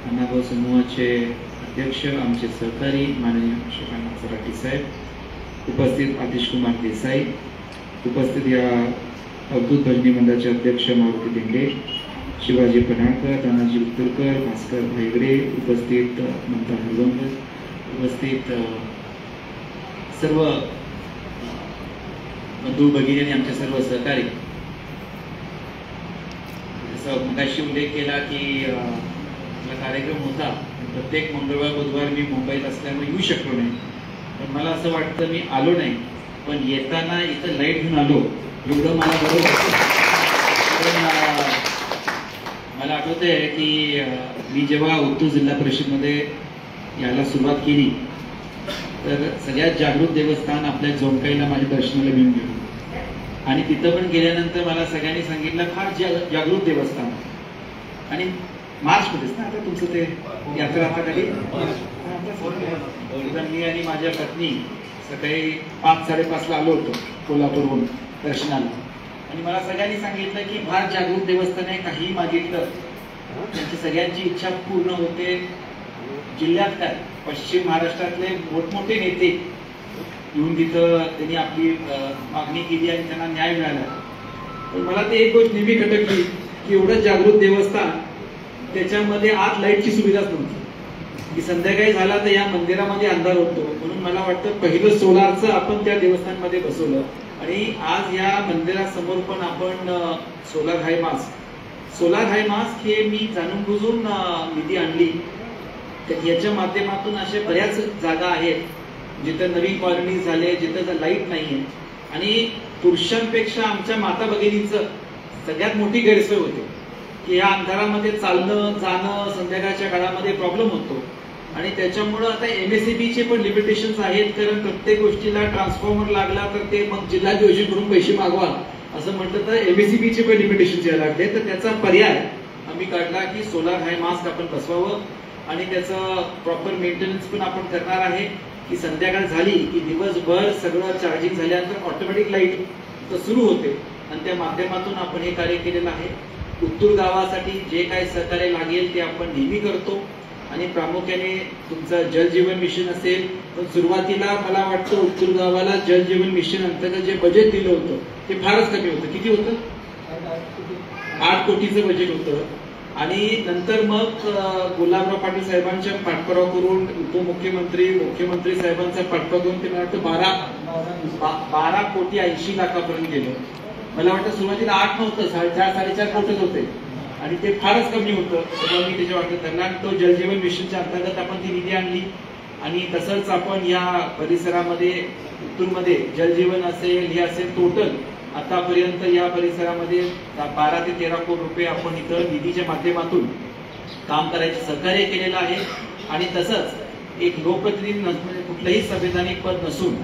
अण्णाभाऊ समूहाचे अध्यक्ष, आमचे सहकारी माननीय अशोक सराठी साहेब, उपस्थित आतिश कुमार देसाई, उपस्थित या अवधूत भजनी मंडळाचे अध्यक्ष मारुती दिंडे, शिवाजी पनाळकर, तानाजी उत्तरकर, भास्कर भाईगडे, उपस्थित ममता हलवंकर, उपस्थित सर्व बंधू भगिनी आणि आमचे सर्व सहकारी. जसं मगाशी उल्लेख केला की कार्यक्रम होता, प्रत्येक मंगळवार बुधवार मी मुंबईत असल्यामुळे येऊ शकलो नाही, पण मला असं वाटतं मी आलो नाही, पण येताना इथं लाईट घेऊन आलो एवढं मला बरं वाटतं. मला आठवतंय की मी जेव्हा उत्तूर जिल्हा परिषदमध्ये यायला सुरुवात केली तर सगळ्यात जागृत देवस्थान आपल्या जोंकाईला माझ्या दर्शनाला घेऊन गेलो आणि तिथं पण गेल्यानंतर मला सगळ्यांनी सांगितलं फार जागृत देवस्थान. आणि मार्चमध्येच ना आता तुमचं ते यात्रा आता कधी, मी आणि माझ्या पत्नी सकाळी 5-5:30 आलो होतो कोल्हापूरहून दर्शनाला आणि मला सगळ्यांनी सांगितलं की फार जागृत देवस्थान आहे, काही मागितलं त्यांची सगळ्यांची इच्छा पूर्ण होते. जिल्ह्यात काय पश्चिम महाराष्ट्रातले मोठमोठे नेते येऊन तिथं त्यांनी आपली मागणी केली आणि त्यांना न्याय मिळाला. पण मला ते एक गोष्ट नेहमी खटकली की एवढं जागृत देवस्थान त्याच्यामध्ये आत लाईटची सुविधाच नव्हती की संध्याकाळी झाला तर या मंदिरामध्ये अंधार होतो. म्हणून मला वाटतं पहिलं सोलारचं आपण त्या देवस्थानमध्ये बसवलं आणि आज या मंदिरासमोर पण आपण सोलार हाय मास्क हे मी जाणून बुजून निधी आणली. तर याच्या माध्यमातून अशा बऱ्याच जागा आहेत जिथं नवीन कॉलनी झाले, जिथं लाईट नाहीये आणि पुरुषांपेक्षा आमच्या माता भगिनींचं सगळ्यात मोठी गैरसोय होते की या अंधारामध्ये चालणं जाणं संध्याकाळच्या काळामध्ये प्रॉब्लेम होतो. आणि त्याच्यामुळं आता MSEB चे पण लिमिटेशन्स आहेत, कारण प्रत्येक गोष्टीला ट्रान्सफॉर्मर लागला तर ते मग जिल्हा योजनेकडून पैसे मागवा असं म्हटलं तर MSEB चे पण लिमिटेशन्स यायला लागले. तर त्याचा पर्याय आम्ही काढला की सोलार हाय मास्क आपण बसवावं आणि त्याचं प्रॉपर मेंटेनन्स पण आपण करणार आहे की संध्याकाळ झाली की दिवसभर सगळं चार्जिंग झाल्यानंतर ऑटोमॅटिक लाईट सुरू होते आणि त्या माध्यमातून आपण हे कार्य केलेलं आहे. उत्तूर गावासाठी जे काही सहकार्य लागेल ते आपण नेहमी करतो आणि प्रामुख्याने तुमचं जल जीवन मिशन असेल तर सुरुवातीला मला वाटतं उत्तूर गावाला जल जीवन मिशन अंतर्गत जे बजेट दिलं होतं ते फारच कमी होतं. किती होतं? 8 कोटीचं बजेट होतं आणि नंतर मग गुलाबराव पाटील साहेबांच्या पाठपुरावा करून मुख्यमंत्री साहेबांचा पाठपुरावा करून ते मला वाटतं 12 कोटी 80 लाखापर्यंत गेलं. मला वाटतं सुरुवातीला 8 नव्हतं, 4-4.5 कोटीच होते आणि ते फारच कमी होतं. तेव्हा मी त्याच्या वाटत त्यांना तो जलजीवन मिशनच्या अंतर्गत आपण ती निधी आणली आणि तसंच आपण या परिसरामध्ये उत्तूरमध्ये जलजीवन असेल हे असेल टोटल आतापर्यंत या परिसरामध्ये 12 ते 13 कोटी रुपये आपण इथं निधीच्या माध्यमातून काम करायचं सहकार्य केलेलं आहे. आणि तसंच एक लोकप्रतिनिधी कुठलंही संवैधानिक पद नसून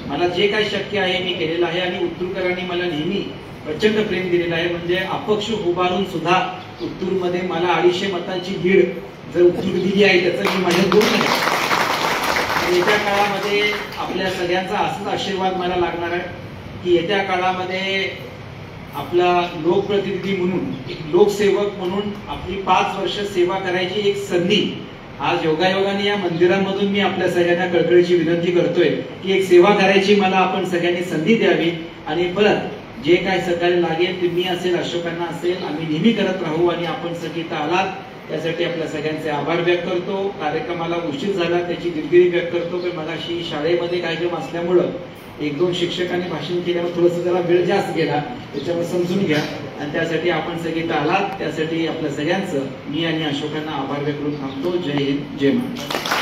मला जे काही शक्य आहे मी केलेलं आहे आणि उत्तूरकरांनी मला नेहमी प्रचंड प्रेम दिलेलं आहे. म्हणजे अपक्ष उभारून सुद्धा उत्तूरमध्ये मला 250 मतांची लीड जर उत्तूर दिली आहे त्याचा मी माझ्या दोन आहे. येत्या काळामध्ये आपल्या सगळ्यांचा असाच आशीर्वाद मला लागणार आहे की येत्या काळामध्ये आपला लोकप्रतिनिधी म्हणून एक लोकसेवक म्हणून आपली 5 वर्ष सेवा करायची एक संधी आज योगायोगाने या मंदिरामधून मी आपल्या सगळ्यांना कळकळीची विनंती करतोय की एक सेवा करायची मला आपण सगळ्यांनी संधी द्यावी आणि परत जे काय सहकार्य लागेल ते मी असेल अशोकांना असेल आम्ही नेहमी करत राहू. आणि आपण सगळी इथं आलात त्यासाठी आपल्या सगळ्यांचे आभार व्यक्त करतो. कार्यक्रमाला उशीर झाला त्याची दिलगिरी व्यक्त करतो, पण मगाशी शाळेमध्ये कार्यक्रम असल्यामुळं 1-2 शिक्षकांनी भाषण केल्यावर थोडंसं जरा वेळ जास्त गेला, त्याच्यामुळे समजून घ्या. आणि त्यासाठी आपण सगळे इथं आलात त्यासाठी आपल्या सगळ्यांचं मी आणि अशोकांना आभार व्यक्त करून थांबतो. जय हिंद, जय महाराष्ट्र.